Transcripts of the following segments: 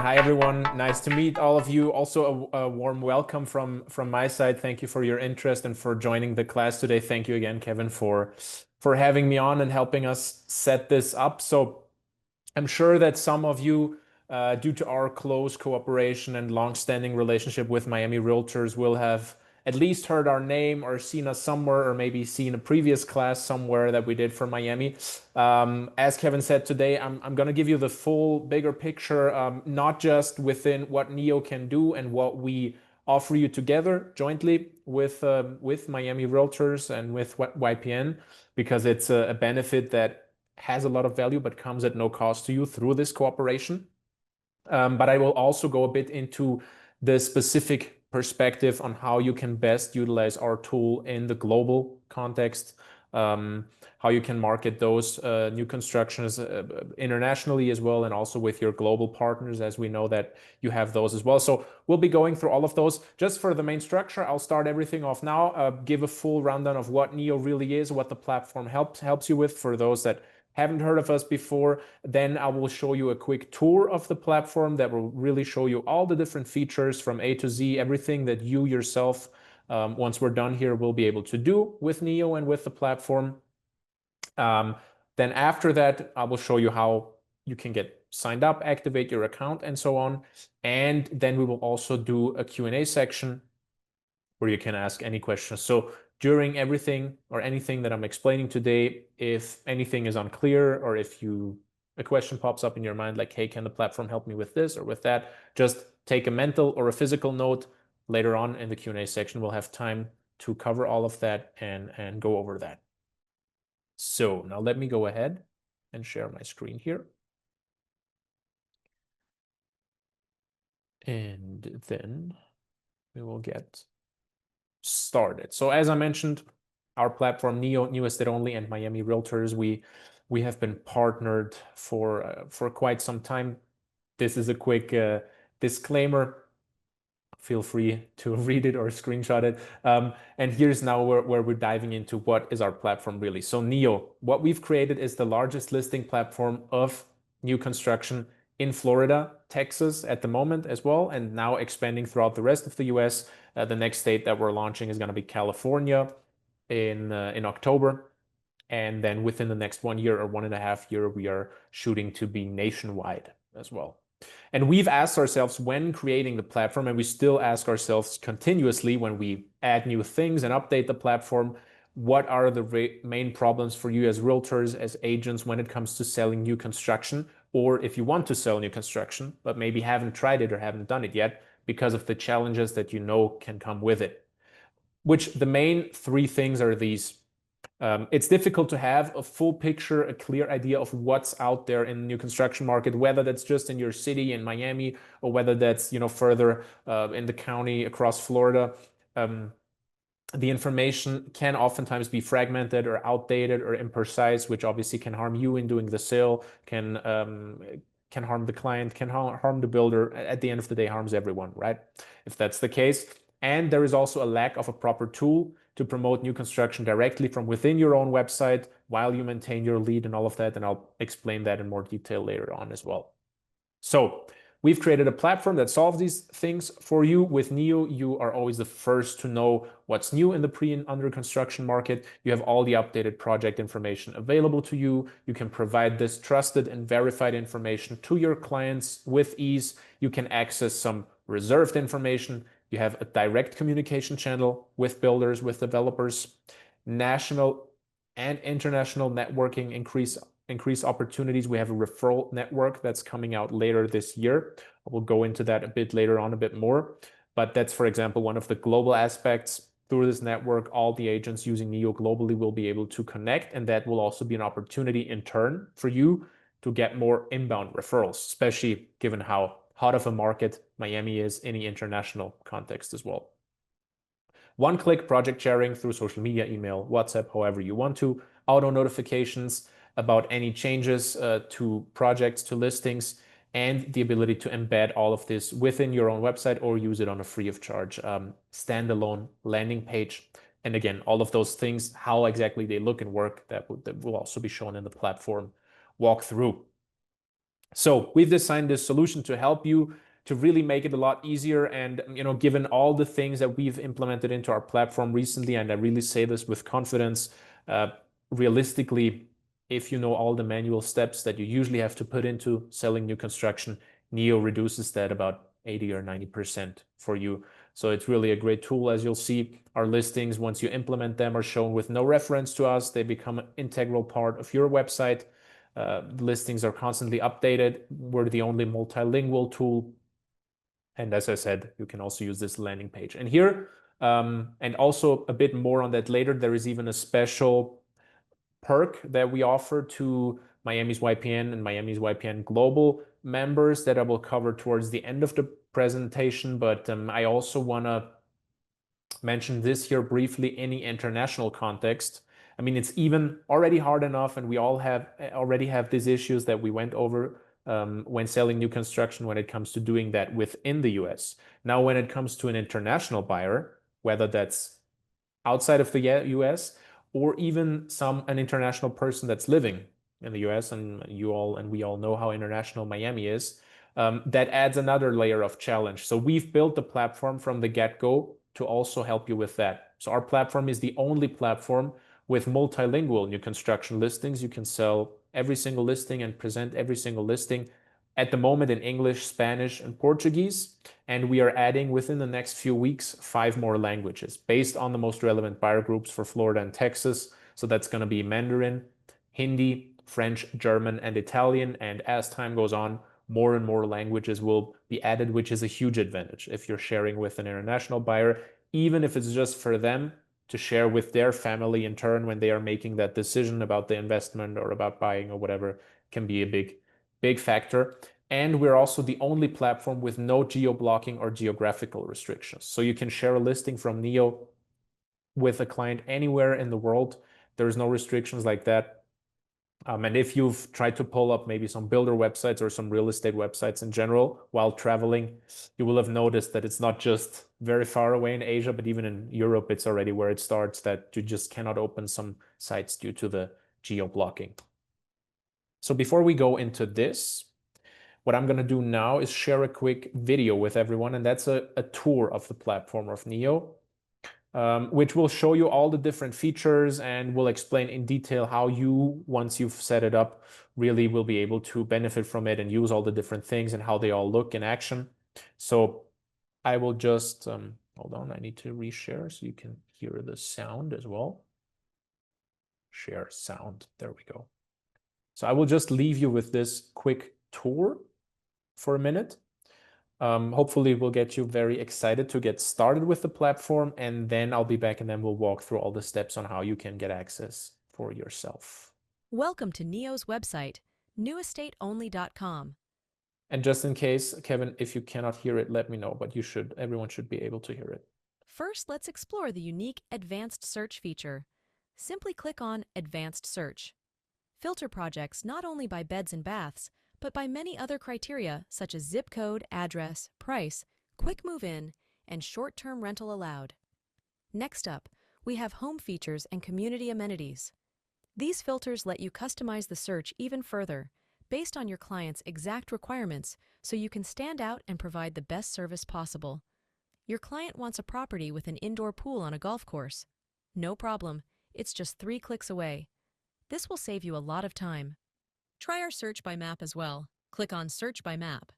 Hi, everyone. Nice to meet all of you. Also, a warm welcome from my side. Thank you for your interest and for joining the class today. Thank you again, Kevin, for having me on and helping us set this up. So I'm sure that some of you, due to our close cooperation and long-standing relationship with Miami Realtors, will have at least heard our name or seen us somewhere, or maybe seen a previous class somewhere that we did for Miami. As Kevin said today, I'm going to give you the full bigger picture, not just within what NEO can do and what we offer you together jointly with Miami Realtors and with YPN, because it's a benefit that has a lot of value but comes at no cost to you through this cooperation. But I will also go a bit into the specific perspective on how you can best utilize our tool in the global context, how you can market those new constructions internationally as well, and also with your global partners, as we know that you have those as well. So we'll be going through all of those. Just for the main structure, I'll start everything off now, give a full rundown of what NEO really is, what the platform helps you with for those that haven't heard of us before. Then I will show you a quick tour of the platform that will really show you all the different features from A to Z, everything that you yourself, once we're done here, will be able to do with NEO and with the platform. Then after that, I will show you how you can get signed up, activate your account, and so on. And then we will also do a Q&A section where you can ask any questions. So during everything or anything that I'm explaining today, if anything is unclear, or if a question pops up in your mind like, hey, can the platform help me with this or with that, just take a mental or a physical note. Later on in the Q&A section, we'll have time to cover all of that and go over that. So now let me go ahead and share my screen here. And then we will get started. So as I mentioned, our platform, NEO, New Estate Only, and Miami Realtors, we have been partnered for quite some time. This is a quick disclaimer. Feel free to read it or screenshot it. And here's now where we're diving into what is our platform really. So NEO, what we've created is the largest listing platform of new construction in Florida, Texas at the moment as well, and now expanding throughout the rest of the US. The next state that we're launching is going to be California in October. And then within the next 1 year or 1.5 years, we are shooting to be nationwide as well. And we've asked ourselves when creating the platform, and we still ask ourselves continuously when we add new things and update the platform, what are the main problems for you as realtors, as agents, when it comes to selling new construction? Or if you want to sell new construction, but maybe haven't tried it or haven't done it yet because of the challenges that you know can come with it. Which the main three things are these. It's difficult to have a full picture, a clear idea of what's out there in the new construction market, whether that's just in your city in Miami or whether that's further in the county across Florida. The information can oftentimes be fragmented or outdated or imprecise, which obviously can harm you in doing the sale, can harm the client, can harm the builder. At the end of the day, harms everyone, right? If that's the case. And there is also a lack of a proper tool to promote new construction directly from within your own website while you maintain your lead and all of that. And I'll explain that in more detail later on as well. So we've created a platform that solves these things for you. With NEO, you are always the first to know what's new in the pre and under construction market. You have all the updated project information available to you. You can provide this trusted and verified information to your clients with ease. You can access some reserved information. You have a direct communication channel with builders, with developers, national and international networking, increase opportunities. We have a referral network that's coming out later this year. I will go into that a bit later on, a bit more. But that's, for example, one of the global aspects. Through this network, all the agents using NEO globally will be able to connect, and that will also be an opportunity in turn for you to get more inbound referrals, especially given how hot of a market Miami is in the international context as well. One-click project sharing through social media, email, WhatsApp, however you want to, auto notifications about any changes to projects, to listings, and the ability to embed all of this within your own website or use it on a free of charge standalone landing page. And again, all of those things, how exactly they look and work, that will also be shown in the platform walkthrough. So we've designed this solution to help you to really make it a lot easier. And given all the things that we've implemented into our platform recently, and I really say this with confidence, realistically, if you know all the manual steps that you usually have to put into selling new construction, Neo reduces that about 80 or 90% for you. So it's really a great tool. As you'll see, our listings, once you implement them, are shown with no reference to us. They become an integral part of your website. Listings are constantly updated. We're the only multilingual tool. And as I said, you can also use this landing page. And here, and also a bit more on that later, there is even a special perk that we offer to Miami's YPN and Miami's YPN Global members that I will cover towards the end of the presentation. But I also want to mention this here briefly. In the international context, I mean, it's even already hard enough, and we all already have these issues that we went over when selling new construction when it comes to doing that within the US. Now, when it comes to an international buyer, whether that's outside of the US or even an international person that's living in the US, and we all know how international Miami is, that adds another layer of challenge. So we've built the platform from the get-go to also help you with that. So our platform is the only platform with multilingual new construction listings. You can sell every single listing and present every single listing at the moment in English, Spanish, and Portuguese. And we are adding within the next few weeks 5 more languages based on the most relevant buyer groups for Florida and Texas. So that's going to be Mandarin, Hindi, French, German, and Italian. And as time goes on, more and more languages will be added, which is a huge advantage if you're sharing with an international buyer, even if it's just for them to share with their family in turn when they are making that decision about the investment or about buying or whatever. Can be a big factor. And we're also the only platform with no geo-blocking or geographical restrictions. So you can share a listing from Neo with a client anywhere in the world. There's no restrictions like that. And if you've tried to pull up maybe some builder websites or some real estate websites in general while traveling, you will have noticed that it's not just very far away in Asia, but even in Europe, it's already where it starts, that you just cannot open some sites due to the geo-blocking. So before we go into this, what I'm going to do now is share a quick video with everyone, and that's a tour of the platform of Neo, which will show you all the different features and will explain in detail how you, once you've set it up, really will be able to benefit from it and use all the different things and how they all look in action. So I will just, hold on, I need to reshare so you can hear the sound as well. Share sound, there we go. So I will just leave you with this quick tour for a minute. Hopefully we'll get you very excited to get started with the platform, and then I'll be back and then we'll walk through all the steps on how you can get access for yourself. Welcome to Neo's website, newestateonly.com. And just in case, Kevin, if you cannot hear it, let me know, but everyone should be able to hear it. First, let's explore the unique Advanced Search feature. Simply click on Advanced Search. Filter projects not only by beds and baths, but by many other criteria such as zip code, address, price, quick move-in, and short-term rental allowed. Next up, we have home features and community amenities. These filters let you customize the search even further, based on your client's exact requirements, so you can stand out and provide the best service possible. Your client wants a property with an indoor pool on a golf course. No problem, it's just 3 clicks away. This will save you a lot of time. Try our search by map as well. Click on Search by Map.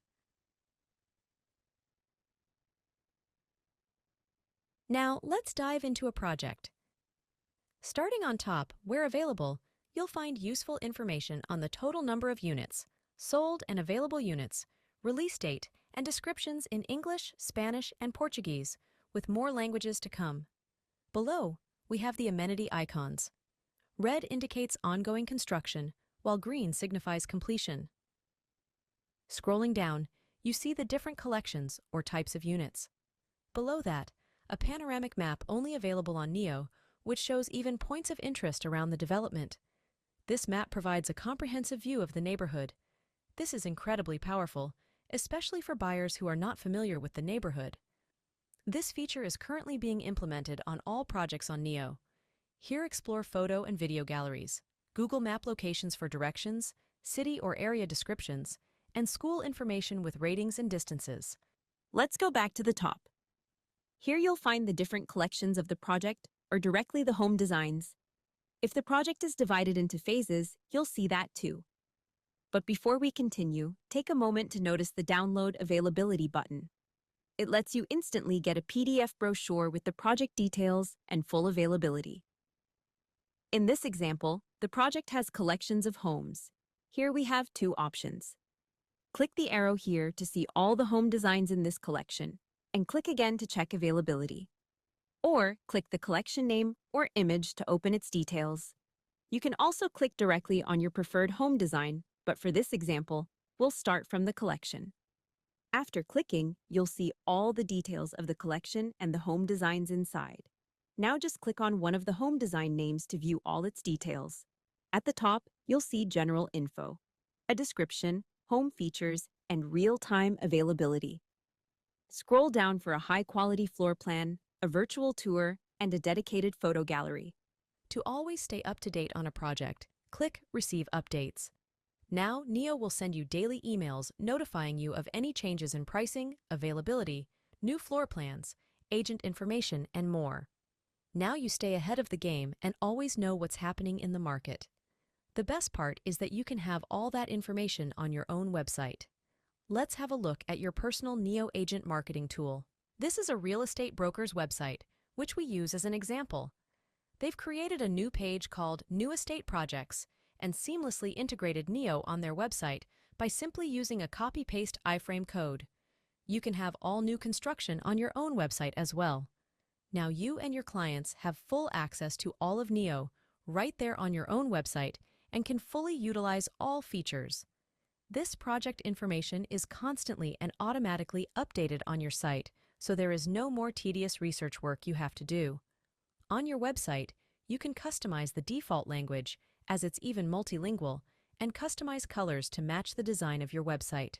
Now, let's dive into a project. Starting on top, where available, you'll find useful information on the total number of units, sold and available units, release date, and descriptions in English, Spanish, and Portuguese, with more languages to come. Below, we have the amenity icons. Red indicates ongoing construction, while green signifies completion. Scrolling down, you see the different collections or types of units. Below that, a panoramic map only available on Neo, which shows even points of interest around the development. This map provides a comprehensive view of the neighborhood. This is incredibly powerful, especially for buyers who are not familiar with the neighborhood. This feature is currently being implemented on all projects on Neo. Here explore photo and video galleries, Google Map locations for directions, city or area descriptions, and school information with ratings and distances. Let's go back to the top. Here you'll find the different collections of the project or directly the home designs. If the project is divided into phases, you'll see that too. But before we continue, take a moment to notice the Download Availability button. It lets you instantly get a PDF brochure with the project details and full availability. In this example, the project has collections of homes. Here we have two options. Click the arrow here to see all the home designs in this collection, and click again to check availability. Or click the collection name or image to open its details. You can also click directly on your preferred home design, but for this example, we'll start from the collection. After clicking, you'll see all the details of the collection and the home designs inside. Now just click on one of the home design names to view all its details. At the top, you'll see general info, a description, home features, and real-time availability. Scroll down for a high-quality floor plan, a virtual tour, and a dedicated photo gallery. To always stay up to date on a project, click Receive Updates. Now, Neo will send you daily emails notifying you of any changes in pricing, availability, new floor plans, agent information, and more. Now you stay ahead of the game and always know what's happening in the market. The best part is that you can have all that information on your own website. Let's have a look at your personal Neo Agent marketing tool. This is a real estate broker's website, which we use as an example. They've created a new page called New Estate Projects and seamlessly integrated Neo on their website by simply using a copy-paste iframe code. You can have all new construction on your own website as well. Now you and your clients have full access to all of Neo right there on your own website and can fully utilize all features. This project information is constantly and automatically updated on your site, so there is no more tedious research work you have to do. On your website, you can customize the default language, as it's even multilingual, and customize colors to match the design of your website.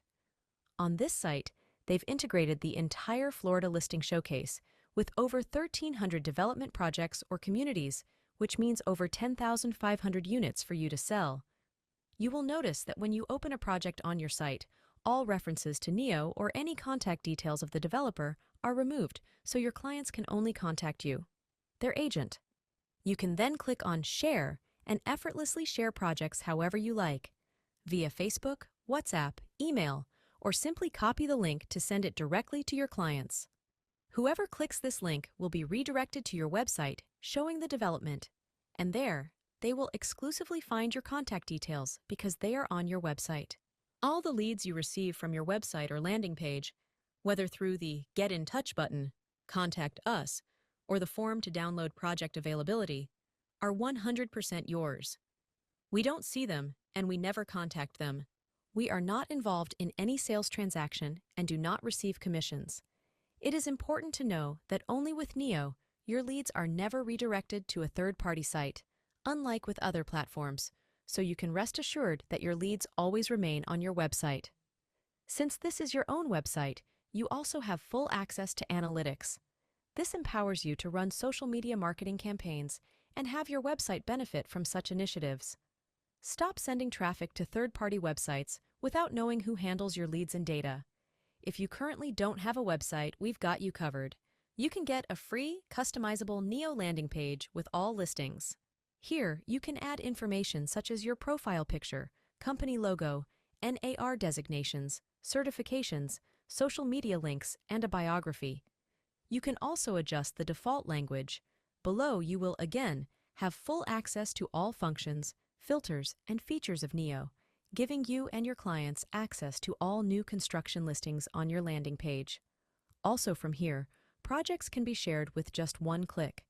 On this site, they've integrated the entire Florida listing showcase with over 1,300 development projects or communities, which means over 10,500 units for you to sell. You will notice that when you open a project on your site, all references to Neo or any contact details of the developer are removed, so your clients can only contact you, their agent. You can then click on Share and effortlessly share projects however you like, via Facebook, WhatsApp, email, or simply copy the link to send it directly to your clients. Whoever clicks this link will be redirected to your website showing the development, and there, they will exclusively find your contact details because they are on your website. All the leads you receive from your website or landing page, whether through the Get in Touch button, Contact Us, or the form to download project availability, are 100% yours. We don't see them, and we never contact them. We are not involved in any sales transaction and do not receive commissions. It is important to know that only with Neo, your leads are never redirected to a third-party site, unlike with other platforms, so you can rest assured that your leads always remain on your website. Since this is your own website, you also have full access to analytics. This empowers you to run social media marketing campaigns and have your website benefit from such initiatives. Stop sending traffic to third-party websites without knowing who handles your leads and data. If you currently don't have a website, we've got you covered. You can get a free, customizable Neo landing page with all listings. Here, you can add information such as your profile picture, company logo, NAR designations, certifications, social media links, and a biography. You can also adjust the default language. Below, you will again have full access to all functions, filters, and features of Neo, giving you and your clients access to all new construction listings on your landing page. Also from here, projects can be shared with just one click.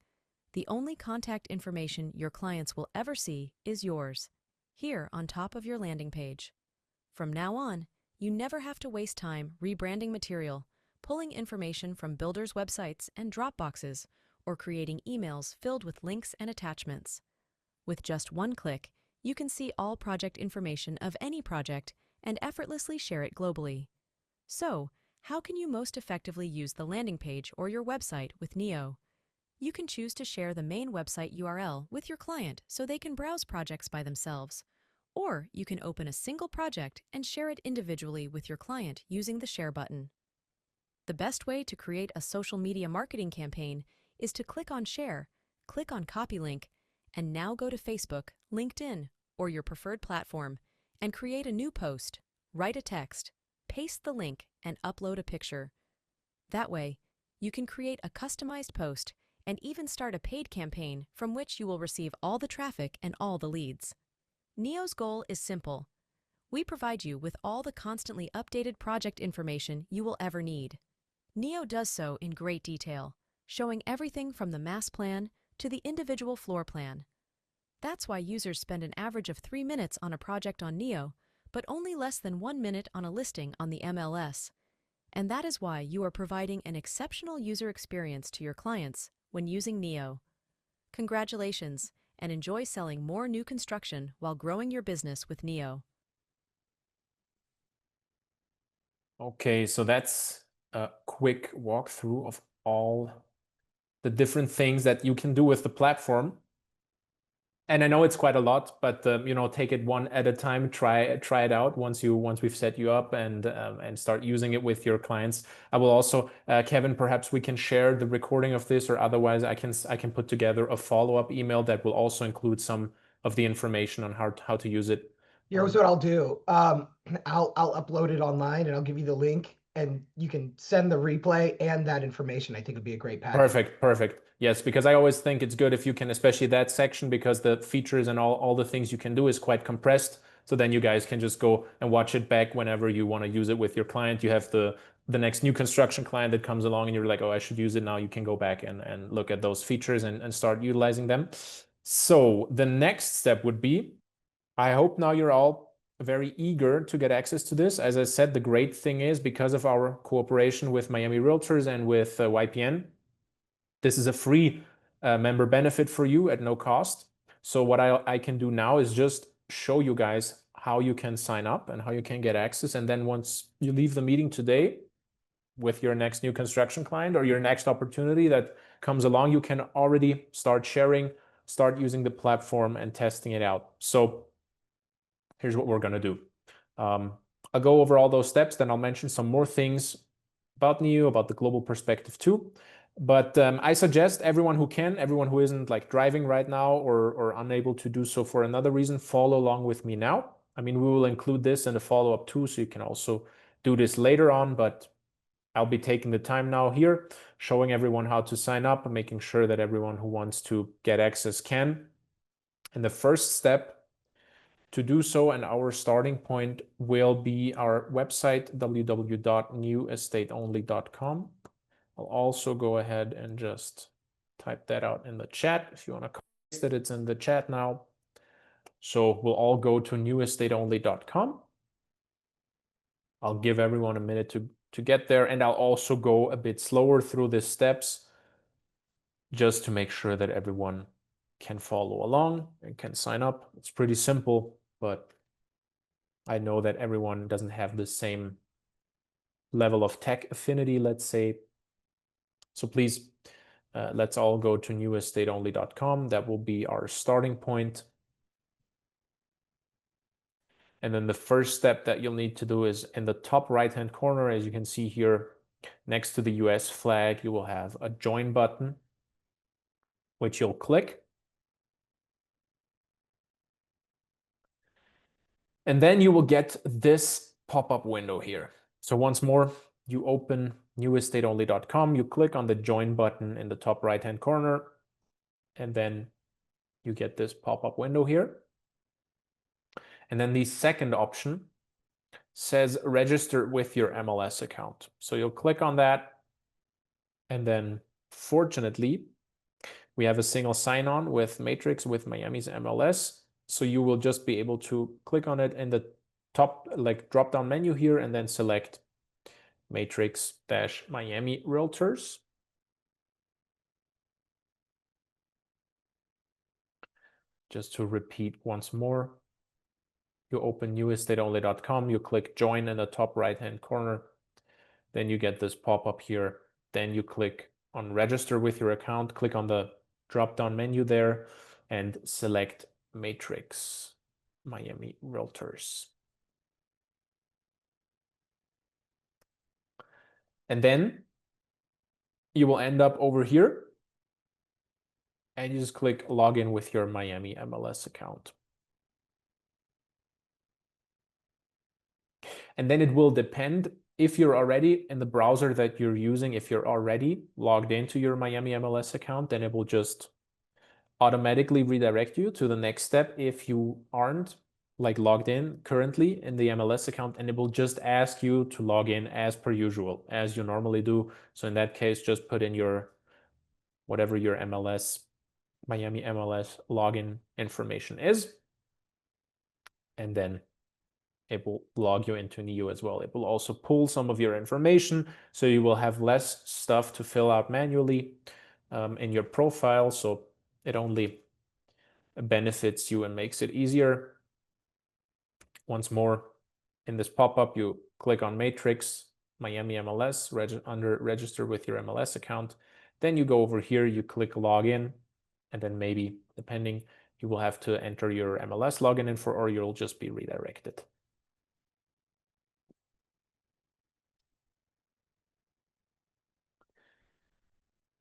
The only contact information your clients will ever see is yours, here on top of your landing page. From now on, you never have to waste time rebranding material, pulling information from builders' websites and Dropboxes, or creating emails filled with links and attachments. With just one click, you can see all project information of any project and effortlessly share it globally. So, how can you most effectively use the landing page or your website with Neo? You can choose to share the main website URL with your client so they can browse projects by themselves, Or you can open a single project and share it individually with your client using the Share button. The best way to create a social media marketing campaign is to click on Share, click on Copy Link, and now go to Facebook, LinkedIn, or your preferred platform and create a new post, write a text, paste the link, and upload a picture. That way, you can create a customized post and even start a paid campaign from which you will receive all the traffic and all the leads. Neo's goal is simple. We provide you with all the constantly updated project information you will ever need. Neo does so in great detail, showing everything from the mass plan to the individual floor plan. That's why users spend an average of 3 minutes on a project on Neo, but only less than 1 minute on a listing on the MLS. And that is why you are providing an exceptional user experience to your clients when using Neo. Congratulations, and enjoy selling more new construction while growing your business with Neo. Okay, so that's a quick walkthrough of all the different things that you can do with the platform. And I know it's quite a lot, but take it one at a time. Try it out once we've set you up and start using it with your clients. I will also, Kevin, perhaps we can share the recording of this, or otherwise I can put together a follow-up email that will also include some of the information on how to use it. Here's what I'll do. I'll upload it online and I'll give you the link, and you can send the replay and that information. I think it'd be a great package. Perfect. Yes, because I always think it's good if you can, especially that section, because the features and all the things you can do is quite compressed. So then you guys can just go and watch it back whenever you want to use it with your client. You have the next new construction client that comes along and you're like, oh, I should use it now. You can go back and look at those features and start utilizing them. So the next step would be, I hope now you're all very eager to get access to this. As I said, the great thing is, because of our cooperation with Miami Realtors and with YPN, this is a free member benefit for you at no cost. So what I can do now is just show you guys how you can sign up and how you can get access. And then once you leave the meeting today with your next new construction client or your next opportunity that comes along, you can already start sharing, start using the platform and testing it out. So here's what we're going to do. I'll go over all those steps, then I'll mention some more things about Neo, about the global perspective too. But I suggest everyone who isn't like driving right now or unable to do so for another reason, follow along with me now. I mean, we will include this in the follow-up too, so you can also do this later on, but I'll be taking the time now here, showing everyone how to sign up and making sure that everyone who wants to get access can. And the first step to do so, and our starting point, will be our website, www.newestateonly.com. I'll also go ahead and just type that out in the chat if you want to paste that. It's in the chat now. So we'll all go to newestateonly.com. I'll give everyone a minute to get there, and I'll also go a bit slower through the steps just to make sure that everyone can follow along and can sign up. It's pretty simple, but I know that everyone doesn't have the same level of tech affinity, let's say. So please, let's all go to newestateonly.com. That will be our starting point. And then the first step that you'll need to do is in the top right-hand corner, as you can see here, next to the US flag, you will have a join button, which you'll click. And then you will get this pop-up window here. So once more, you open newestateonly.com, you click on the join button in the top right-hand corner, and then you get this pop-up window here. And then the second option says register with your MLS account. So you'll click on that, and then fortunately, we have a single sign-on with Matrix with Miami's MLS. So you will just be able to click on it in the top drop-down menu here and then select Matrix-Miami Realtors. Just to repeat once more, you open newestateonly.com, you click join in the top right-hand corner, then you get this pop-up here. Then you click on register with your account, click on the drop-down menu there and select Matrix. Miami Realtors. And then you will end up over here and you just click login with your Miami MLS account. And then it will depend if you're already in the browser that you're using, if you're already logged into your Miami MLS account, then it will just automatically redirect you to the next step. If you aren't like logged in currently in the MLS account, and it will just ask you to log in as per usual, as you normally do. So in that case, just put in your whatever your MLS, Miami MLS login information is, and then it will log you into NEO as well. It will also pull some of your information, so you will have less stuff to fill out manually in your profile. So it only benefits you and makes it easier. Once more, in this pop-up, you click on Matrix, Miami MLS, under register with your MLS account. Then you go over here, you click login, and then maybe, depending, you will have to enter your MLS login info, or you'll just be redirected.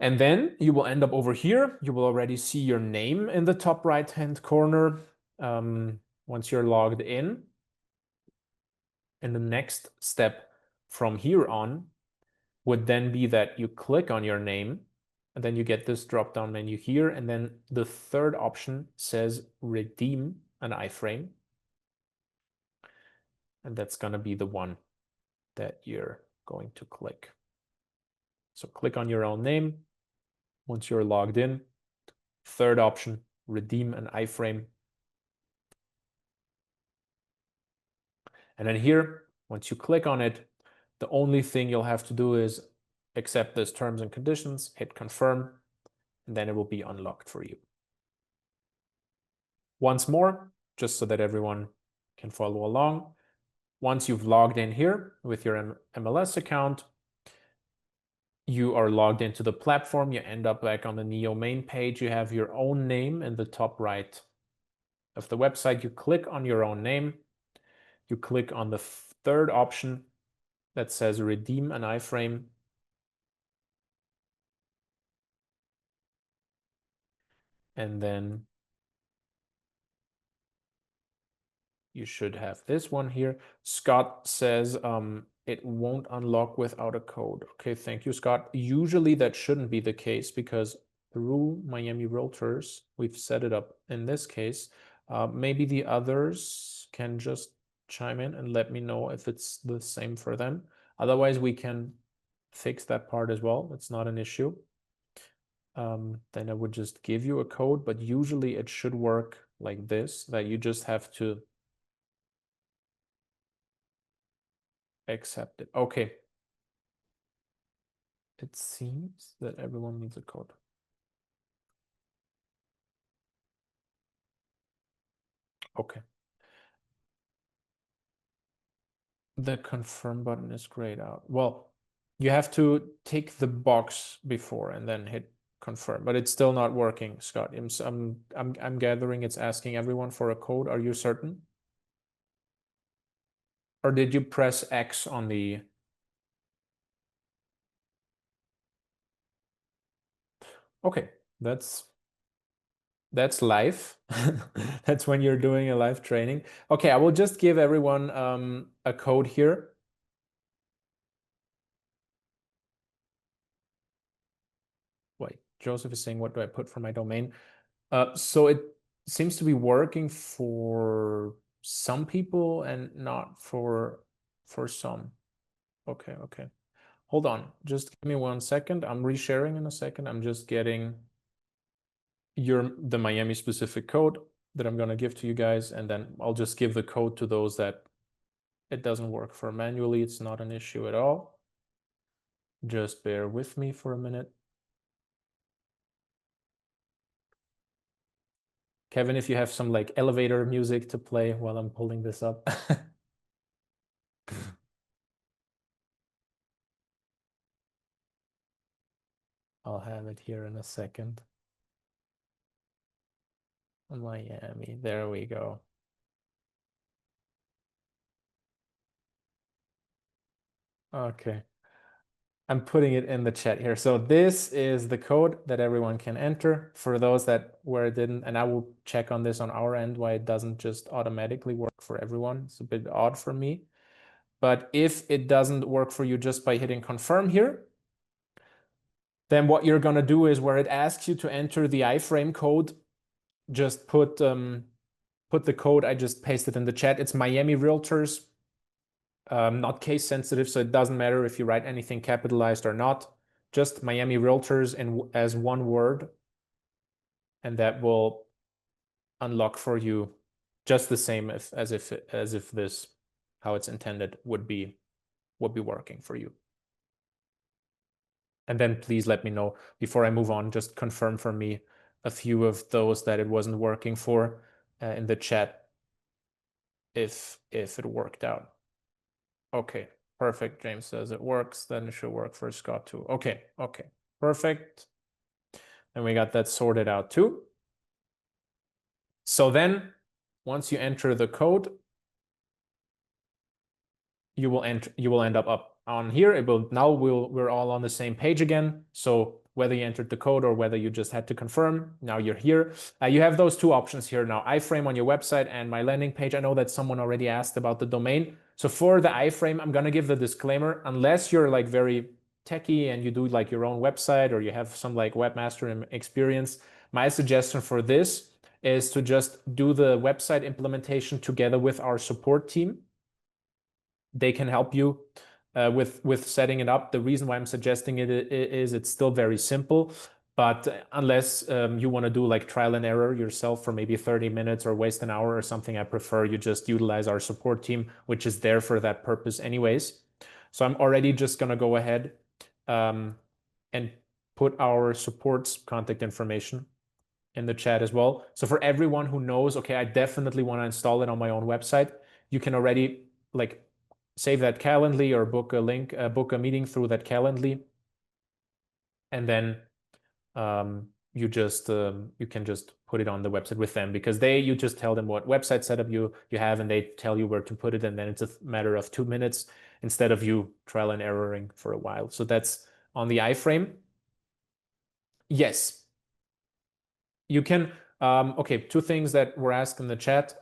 And then you will end up over here. You will already see your name in the top right-hand corner once you're logged in. And the next step from here on would then be that you click on your name, and then you get this drop-down menu here. And then the third option says redeem an iframe. And that's going to be the one that you're going to click. So click on your own name. Once you're logged in, third option, redeem an iframe. And then here, once you click on it, the only thing you'll have to do is accept these terms and conditions, hit confirm, and then it will be unlocked for you. Once more, just so that everyone can follow along, once you've logged in here with your MLS account, you are logged into the platform, you end up back on the NEO main page, you have your own name in the top right of the website. You click on your own name, you click on the third option that says redeem an iframe. And then you should have this one here. Scott says it won't unlock without a code. Okay, thank you, Scott. Usually that shouldn't be the case because through Miami Realtors, we've set it up in this case. Maybe the others can just chime in and let me know if it's the same for them. Otherwise, we can fix that part as well. It's not an issue. Then I would just give you a code, but usually it should work like this, that you just have to accept it. Okay. It seems that everyone needs a code. Okay. The confirm button is grayed out. Well, you have to tick the box before and then hit confirm, but it's still not working, Scott. I'm gathering it's asking everyone for a code. Are you certain? Or did you press X on the... Okay, that's live. That's when you're doing a live training. Okay, I will just give everyone a code here. Wait, Joseph is saying, what do I put for my domain? So it seems to be working for some people and not for some. Okay, okay. Hold on, just give me 1 second. I'm resharing in a second. I'm just getting the Miami specific code that I'm gonna give to you guys, and then I'll just give the code to those that it doesn't work for manually. It's not an issue at all. Just bear with me for a minute. Kevin, if you have some like elevator music to play while I'm pulling this up. I'll have it here in a second. Miami, there we go. Okay. I'm putting it in the chat here. So this is the code that everyone can enter for those that where it didn't, and I will check on this on our end why it doesn't just automatically work for everyone. It's a bit odd for me. But if it doesn't work for you just by hitting confirm here, then what you're going to do is where it asks you to enter the iframe code, just put the code I just pasted in the chat. It's Miami Realtors, not case sensitive, so it doesn't matter if you write anything capitalized or not. Just Miami Realtors as one word, and that will unlock for you just the same as if this how it's intended would be working for you. And then please let me know before I move on. Just confirm for me a few of those that it wasn't working for in the chat if it worked out. Okay, perfect. James says it works. Then it should work for Scott too. Okay, perfect. And we got that sorted out too. So then once you enter the code, you will end up on here. It will now we're all on the same page again. So whether you entered the code or whether you just had to confirm, now you're here. You have those two options here now, iframe on your website and my landing page. I know that someone already asked about the domain. So for the iframe, I'm going to give the disclaimer, unless you're like very techy and you do like your own website or you have some like webmaster experience, my suggestion for this is to just do the website implementation together with our support team. They can help you with setting it up. The reason why I'm suggesting it is it's still very simple, but unless you want to do like trial and error yourself for maybe 30 minutes or waste an hour or something, I prefer you just utilize our support team, which is there for that purpose anyways. So I'm already just going to go ahead and put our support's contact information in the chat as well. So for everyone who knows, okay, I definitely want to install it on my own website, you can already like save that Calendly or book a meeting through that Calendly, and then you can just put it on the website with them, because you just tell them what website setup you have, and they tell you where to put it, and then it's a matter of 2 minutes instead of you trial and erroring for a while. So that's on the iframe. Yes, you can. Okay, two things that were asked in the chat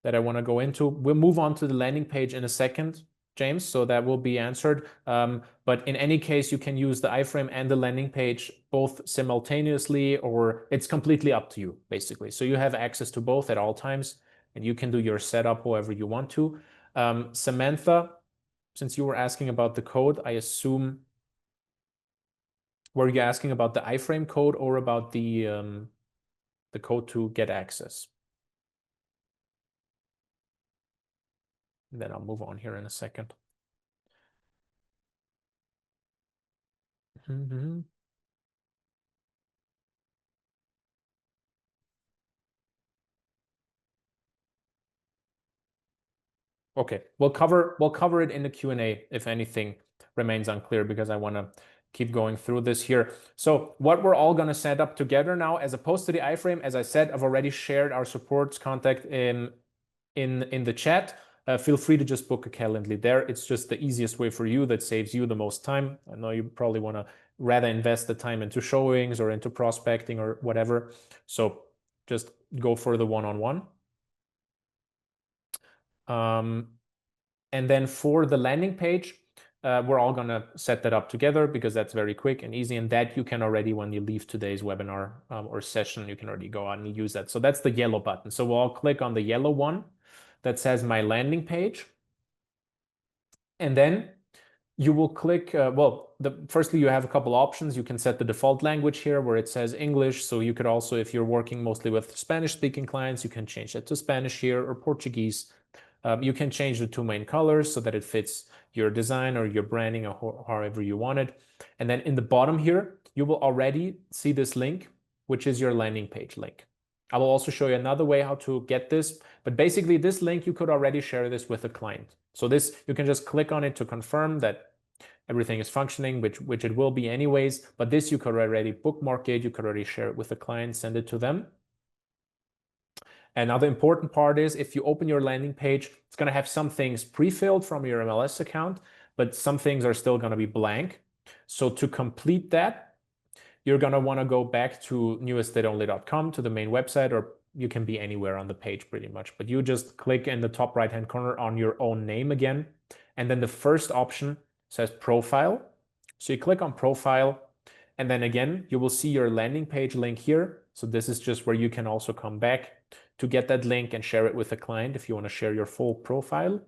that I want to go into. We'll move on to the landing page in a second, James, so that will be answered. But in any case, you can use the iframe and the landing page both simultaneously, or it's completely up to you, basically. So you have access to both at all times, and you can do your setup however you want to. Samantha, since you were asking about the code, I assume, were you asking about the iframe code or about the code to get access? And then I'll move on here in a second. Okay, we'll cover it in the Q&A if anything remains unclear, because I want to keep going through this here. So what we're all going to set up together now, as opposed to the iframe, as I said, I've already shared our support's contact in the chat. Feel free to just book a Calendly there. It's just the easiest way for you, that saves you the most time. I know you probably want to rather invest the time into showings or into prospecting or whatever. So just go for the one-on-one. And then for the landing page, we're all going to set that up together, because that's very quick and easy. And that you can already, when you leave today's webinar or session, you can already go out and use that. So that's the yellow button. So we'll all click on the yellow one that says my landing page. And then you will click, firstly, you have a couple options. You can set the default language here where it says English. So you could also, if you're working mostly with Spanish speaking clients, you can change that to Spanish here, or Portuguese. You can change the two main colors so that it fits your design or your branding, or however you want it. And then in the bottom here, you will already see this link, which is your landing page link. I will also show you another way how to get this, but basically this link, you could already share this with a client. So this, you can just click on it to confirm that everything is functioning, which it will be anyways, but this you could already bookmark it, you could already share it with a client, send it to them. Another important part is, if you open your landing page, it's going to have some things pre-filled from your MLS account, but some things are still going to be blank. So to complete that, you're going to want to go back to newestateonly.com, to the main website, or you can be anywhere on the page pretty much, but you just click in the top right-hand corner on your own name again. And then the first option says profile. So you click on profile, and then again, you will see your landing page link here. So this is just where you can also come back to get that link and share it with the client if you want to share your full profile.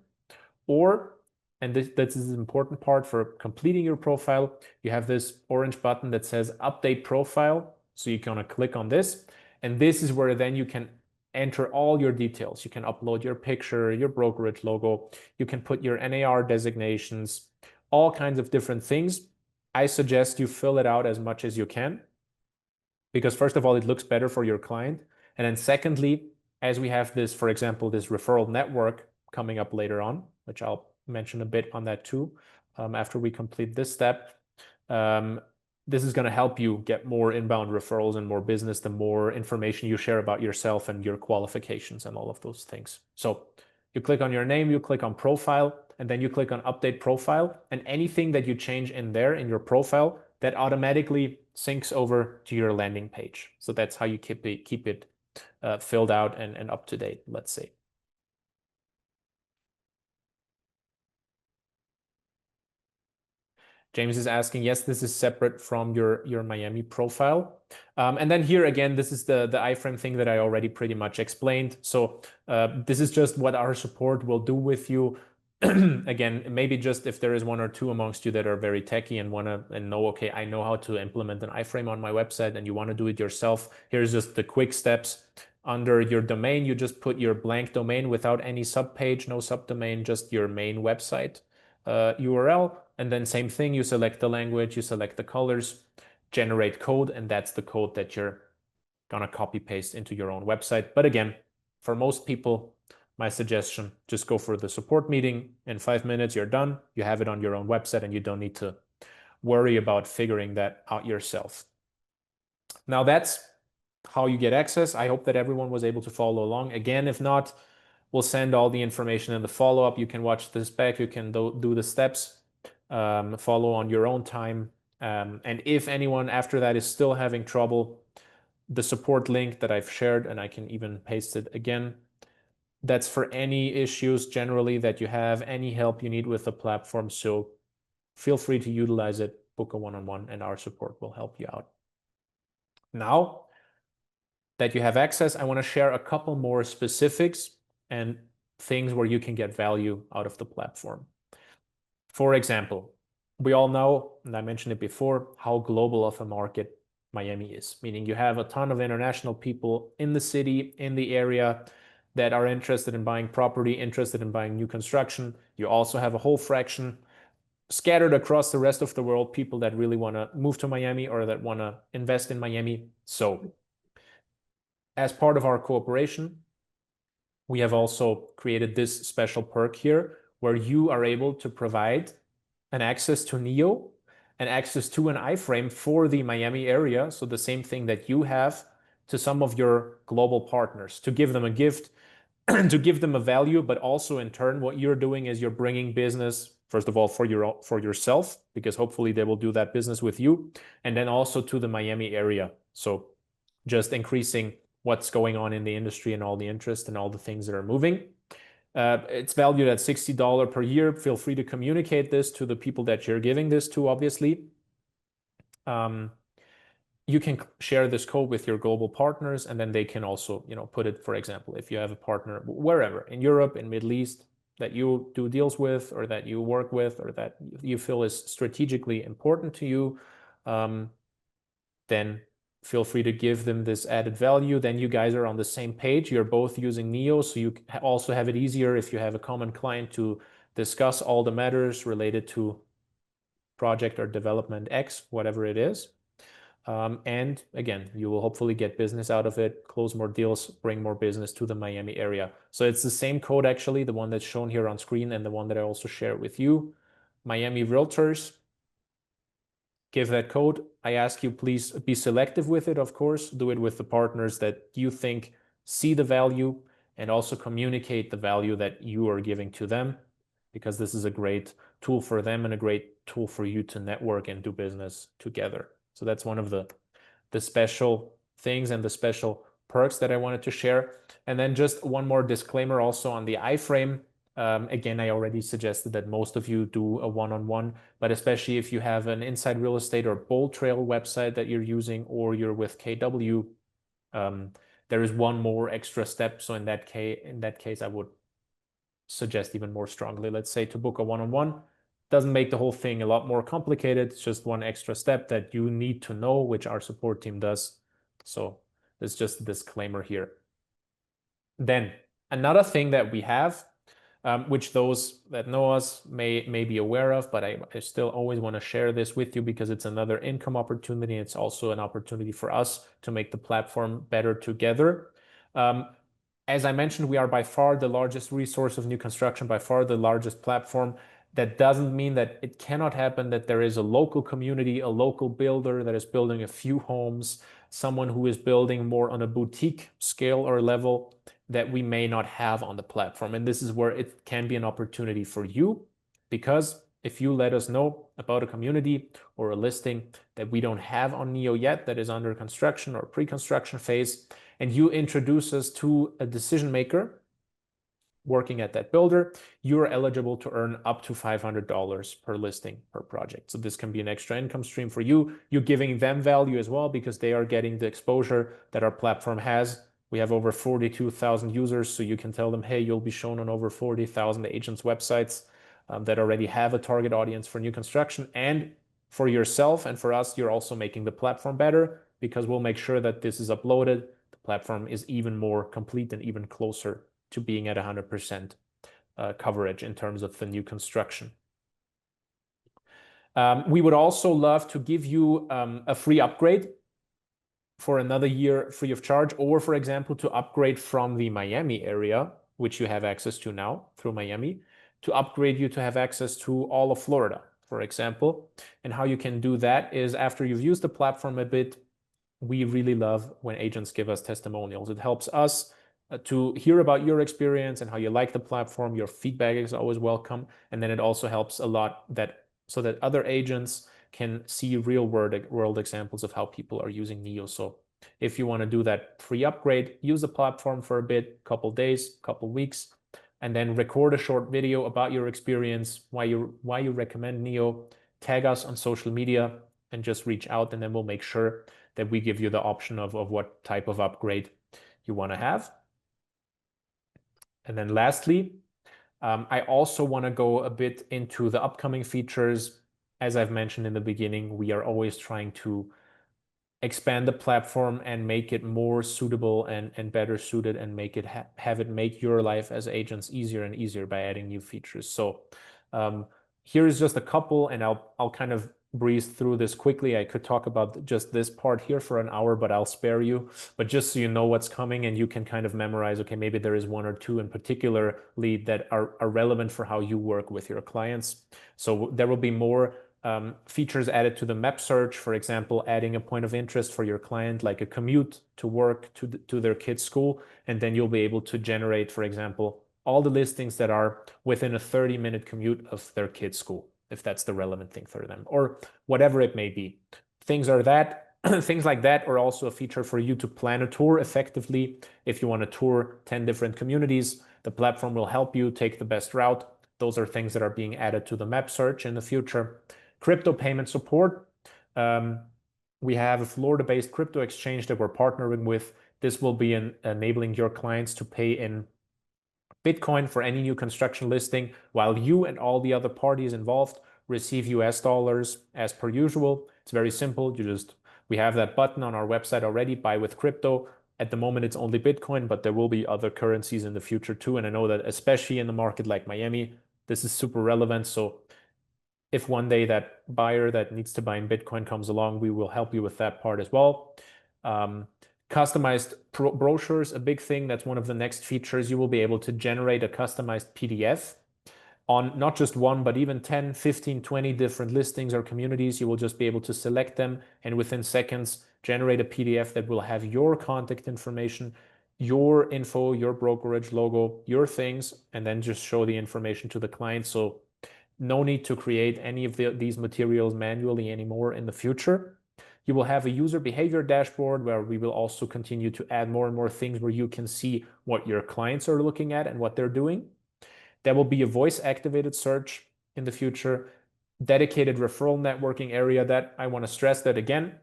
Or, and this is the important part for completing your profile, you have this orange button that says update profile. So you're going to click on this, and this is where then you can enter all your details. You can upload your picture, your brokerage logo, you can put your NAR designations, all kinds of different things. I suggest you fill it out as much as you can, because first of all, it looks better for your client. And then secondly, as we have this, for example, this referral network coming up later on, which I'll mention a bit on that too, after we complete this step, this is going to help you get more inbound referrals and more business, the more information you share about yourself and your qualifications and all of those things. So you click on your name, you click on profile, and then you click on update profile, and anything that you change in there in your profile, that automatically syncs over to your landing page. So that's how you keep it filled out and up to date, let's say. James is asking, yes, this is separate from your Miami profile. And then here again, this is the iframe thing that I already pretty much explained. So this is just what our support will do with you. Again, maybe just if there is one or two amongst you that are very techy and know, okay, I know how to implement an iframe on my website, and you want to do it yourself. Here's just the quick steps. Under your domain, you just put your blank domain without any subpage, no subdomain, just your main website URL. And then same thing, you select the language, you select the colors, generate code, and that's the code that you're gonna copy paste into your own website. But again, for most people, my suggestion, just go for the support meeting. In 5 minutes, you're done. You have it on your own website, and you don't need to worry about figuring that out yourself. Now that's how you get access. I hope that everyone was able to follow along. Again, if not, we'll send all the information in the follow-up. You can watch this back. You can do the steps, follow on your own time. And if anyone after that is still having trouble, the support link that I've shared, and I can even paste it again, that's for any issues generally that you have, any help you need with the platform. So feel free to utilize it, book a one-on-one, and our support will help you out. Now that you have access, I want to share a couple more specifics and things where you can get value out of the platform. For example, we all know, and I mentioned it before, how global of a market Miami is, meaning you have a ton of international people in the city, in the area, that are interested in buying property, interested in buying new construction. You also have a whole fraction scattered across the rest of the world, people that really want to move to Miami or that want to invest in Miami. So as part of our cooperation, we have also created this special perk here where you are able to provide an access to Neo and access to an iframe for the Miami area. So the same thing that you have to some of your global partners, to give them a gift, to give them a value, but also in turn, what you're doing is you're bringing business, first of all, for yourself, because hopefully they will do that business with you, and then also to the Miami area. So just increasing what's going on in the industry and all the interest and all the things that are moving. It's valued at $60 per year. Feel free to communicate this to the people that you're giving this to, obviously. You can share this code with your global partners, and then they can also, put it, for example, if you have a partner wherever, in Europe, in Middle East, that you do deals with, or that you work with, or that you feel is strategically important to you, then feel free to give them this added value. Then you guys are on the same page. You're both using Neo, so you also have it easier if you have a common client to discuss all the matters related to project or development X, whatever it is. And again, you will hopefully get business out of it, close more deals, bring more business to the Miami area. So it's the same code, actually, the one that's shown here on screen and the one that I also share with you. Miami Realtors. Give that code. I ask you, please be selective with it, of course. Do it with the partners that you think see the value, and also communicate the value that you are giving to them. because this is a great tool for them and a great tool for you to network and do business together. So that's one of the special things and the special perks that I wanted to share. And then just one more disclaimer also on the iframe. Again, I already suggested that most of you do a one-on-one, but especially if you have an Inside Real Estate or Bold Trail website that you're using, or you're with KW, there is one more extra step. So in that case, I would suggest even more strongly, let's say, to book a one-on-one. Doesn't make the whole thing a lot more complicated. It's just one extra step that you need to know, which our support team does. So there's just a disclaimer here. Then another thing that we have, which those that know us may be aware of, but I still always want to share this with you because it's another income opportunity. It's also an opportunity for us to make the platform better together. As I mentioned, we are by far the largest resource of new construction, by far the largest platform. That doesn't mean that it cannot happen that there is a local community, a local builder that is building a few homes, someone who is building more on a boutique scale or level that we may not have on the platform. And this is where it can be an opportunity for you, because if you let us know about a community or a listing that we don't have on Neo yet, that is under construction or pre-construction phase, and you introduce us to a decision maker working at that builder, you're eligible to earn up to $500 per listing per project. So this can be an extra income stream for you. You're giving them value as well because they are getting the exposure that our platform has. We have over 42,000 users, so you can tell them, hey, you'll be shown on over 40,000 agents' websites that already have a target audience for new construction. And for yourself and for us, you're also making the platform better because we'll make sure that this is uploaded. The platform is even more complete and even closer to being at 100% coverage in terms of the new construction. We would also love to give you a free upgrade for another year free of charge, or for example, to upgrade from the Miami area, which you have access to now through Miami, to upgrade you to have access to all of Florida, for example. And how you can do that is after you've used the platform a bit, we really love when agents give us testimonials. It helps us to hear about your experience and how you like the platform. Your feedback is always welcome. And then it also helps a lot so that other agents can see real world examples of how people are using Neo. So if you want to do that free upgrade, use the platform for a bit, couple days, couple weeks, and then record a short video about your experience, why you recommend Neo, tag us on social media, and just reach out, and then we'll make sure that we give you the option of what type of upgrade you want to have. And then lastly, I also want to go a bit into the upcoming features. As I've mentioned in the beginning, we are always trying to expand the platform and make it more suitable and better suited, and make it have it make your life as agents easier and easier by adding new features. So here is just a couple, and I'll kind of breeze through this quickly. I could talk about just this part here for an hour, but I'll spare you. But just so you know what's coming and you can kind of memorize, okay, maybe there is one or two in particularly that are relevant for how you work with your clients. So there will be more features added to the map search, for example, adding a point of interest for your client, like a commute to work to their kid's school. And then you'll be able to generate, for example, all the listings that are within a 30-minute commute of their kid's school, if that's the relevant thing for them, or whatever it may be. Things like that are also a feature for you to plan a tour effectively. If you want to tour 10 different communities, the platform will help you take the best route. Those are things that are being added to the map search in the future. Crypto payment support. We have a Florida-based crypto exchange that we're partnering with. This will be enabling your clients to pay in Bitcoin for any new construction listing, while you and all the other parties involved receive US dollars as per usual. It's very simple. We have that button on our website already, buy with crypto. At the moment, it's only Bitcoin, but there will be other currencies in the future too. And I know that especially in a market like Miami, this is super relevant. So if one day that buyer that needs to buy in Bitcoin comes along, we will help you with that part as well. Customized brochures, a big thing. That's one of the next features. You will be able to generate a customized PDF on not just one, but even 10, 15, 20 different listings or communities. You will just be able to select them and within seconds generate a PDF that will have your contact information, your info, your brokerage logo, your things, and then just show the information to the client. So no need to create any of these materials manually anymore in the future. You will have a user behavior dashboard where we will also continue to add more and more things where you can see what your clients are looking at and what they're doing. There will be a voice activated search in the future, dedicated referral networking area. That I want to stress that again.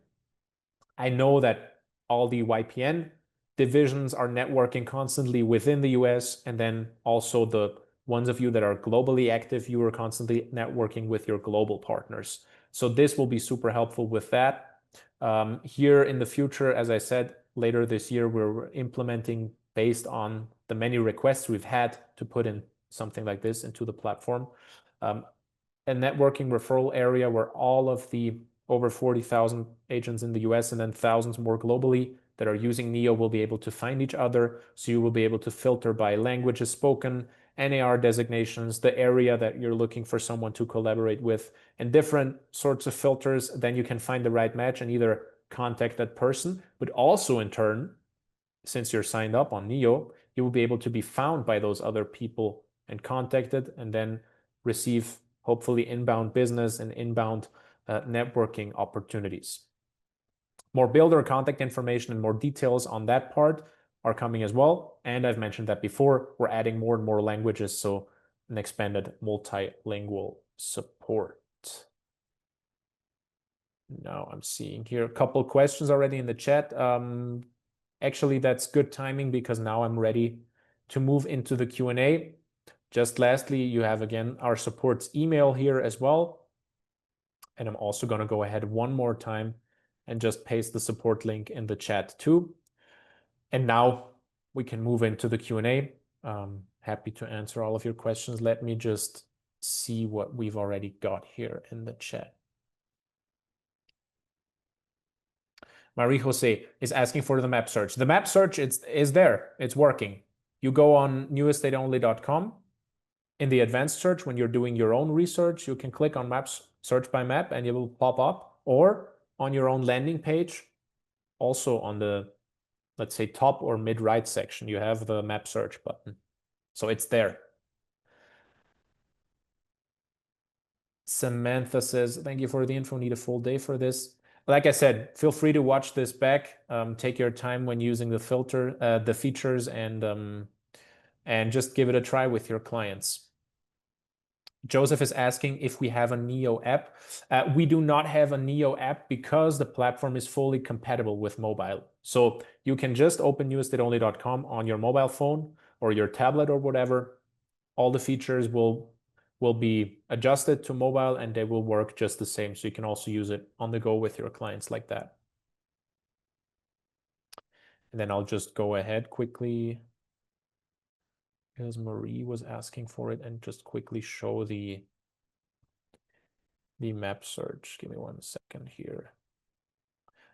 I know that all the YPN divisions are networking constantly within the US, and then also the ones of you that are globally active, you are constantly networking with your global partners. So this will be super helpful with that. Here in the future, as I said, later this year, we're implementing based on the many requests we've had to put in something like this into the platform. A networking referral area where all of the over 40,000 agents in the US and then thousands more globally that are using Neo will be able to find each other. So you will be able to filter by languages spoken, NAR designations, the area that you're looking for someone to collaborate with, and different sorts of filters. Then you can find the right match and either contact that person, but also in turn, since you're signed up on Neo, you will be able to be found by those other people and contacted, and then receive hopefully inbound business and inbound networking opportunities. More builder contact information and more details on that part are coming as well. And I've mentioned that before, we're adding more and more languages, so an expanded multilingual support. Now I'm seeing here a couple questions already in the chat. Actually, that's good timing because now I'm ready to move into the Q&A. Just lastly, you have again our support's email here as well. And I'm also going to go ahead one more time and just paste the support link in the chat too. And now we can move into the Q&A. Happy to answer all of your questions. Let me just see what we've already got here in the chat. Marie Jose is asking for the map search. The map search is there. It's working. You go on newestateonly.com. In the advanced search, when you're doing your own research, you can click on maps, search by map, and it will pop up. Or on your own landing page, also on the, let's say, top or mid-right section, you have the map search button. So it's there. Samantha says, thank you for the info. Need a full day for this. Like I said, feel free to watch this back. Take your time when using the filter, the features, and just give it a try with your clients. Joseph is asking if we have a Neo app. We do not have a Neo app because the platform is fully compatible with mobile. So you can just open newestateonly.com on your mobile phone or your tablet or whatever. All the features will be adjusted to mobile and they will work just the same. So you can also use it on the go with your clients like that. And then I'll just go ahead quickly, because Marie was asking for it, and just quickly show the map search. Give me 1 second here.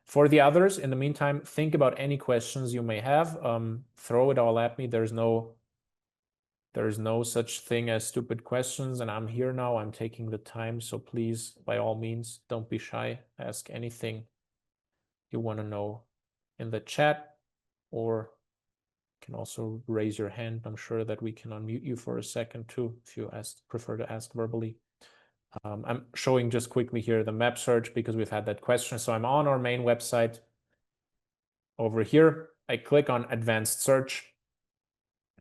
For the others, in the meantime, think about any questions you may have. Throw it all at me. There's no such thing as stupid questions, and I'm here now. I'm taking the time, so please, by all means, don't be shy. Ask anything you want to know in the chat, or you can also raise your hand. I'm sure that we can unmute you for a second too, if you prefer to ask verbally. I'm showing just quickly here the map search because we've had that question. So I'm on our main website. Over here, I click on advanced search,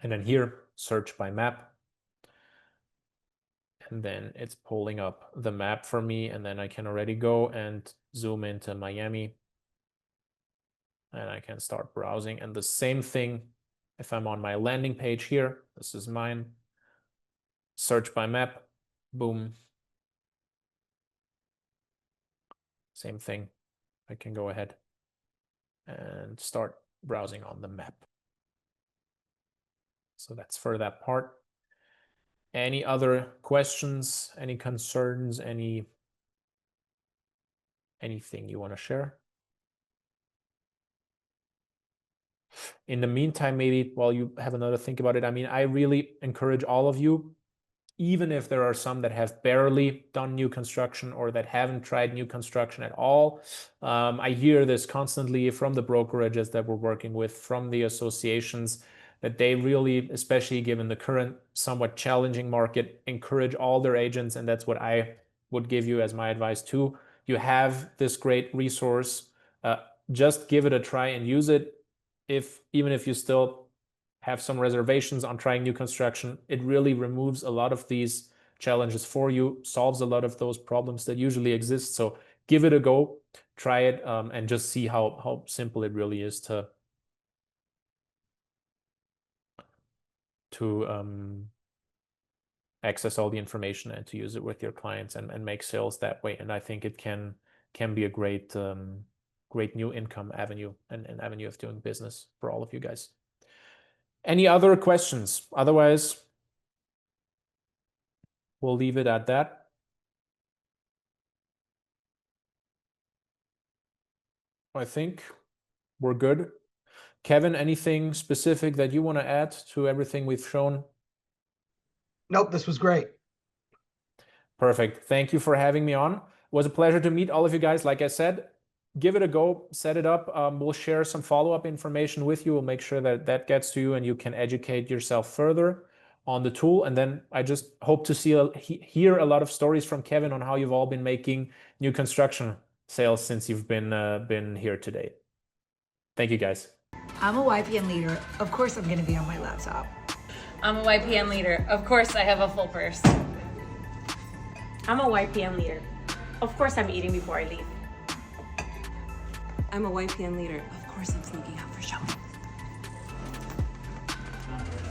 and then here, search by map. And then it's pulling up the map for me, and then I can already go and zoom into Miami. And I can start browsing. And the same thing if I'm on my landing page here. This is mine. Search by map. Boom. Same thing. I can go ahead and start browsing on the map. So that's for that part. Any other questions, any concerns, anything you want to share? In the meantime, maybe while you have another think about it, I mean, I really encourage all of you even if there are some that have barely done new construction or that haven't tried new construction at all. I hear this constantly from the brokerages that we're working with, from the associations, that they really, especially given the current somewhat challenging market, encourage all their agents. And that's what I would give you as my advice too. You have this great resource. Just give it a try and use it. Even if you still have some reservations on trying new construction, it really removes a lot of these challenges for you, solves a lot of those problems that usually exist. So give it a go, try it, and just see how simple it really is to access all the information and to use it with your clients and make sales that way. And I think it can be a great new income avenue and an avenue of doing business for all of you guys. Any other questions? Otherwise, we'll leave it at that. I think we're good. Kevin, anything specific that you want to add to everything we've shown? Nope, this was great. Perfect. Thank you for having me on. It was a pleasure to meet all of you guys. Like I said, give it a go, set it up. We'll share some follow-up information with you. We'll make sure that that gets to you and you can educate yourself further on the tool. And then I just hope to hear a lot of stories from Kevin on how you've all been making new construction sales since you've been here today. Thank you, guys. I'm a YPN leader. Of course I'm going to be on my laptop. I'm a YPN leader. Of course I have a full purse. I'm a YPN leader. Of course I'm eating before I leave. I'm a YPN leader. Of course I'm sneaking out for shopping.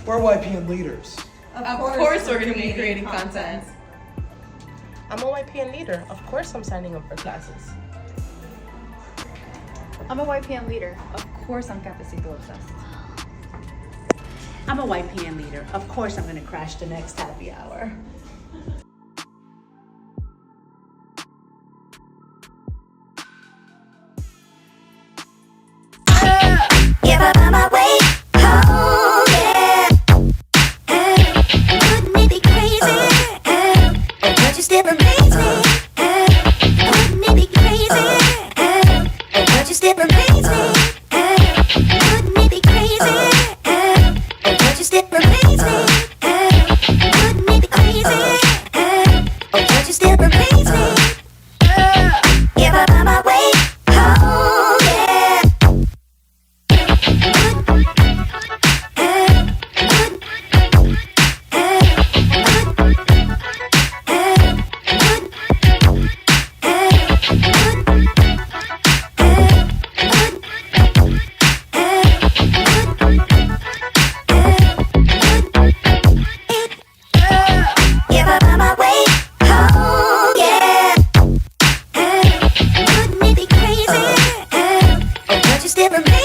We're YPN leaders. Of course we're going to be creating content. I'm a YPN leader. Of course I'm signing up for classes. I'm a YPN leader. Of course I'm Cafecito obsessed. I'm a YPN leader. Of course I'm going to crash the next happy hour. If I'm on my way home, yeah. Wouldn't it be crazy? Don't you still amaze me? Wouldn't it be crazy? Don't you still amaze me? Wouldn't it be crazy? Don't you still amaze me? Wouldn't it be crazy? Don't you still amaze me? If I'm on my way home, yeah. If I'm on my way home, yeah. Wouldn't it be crazy? Don't you still amaze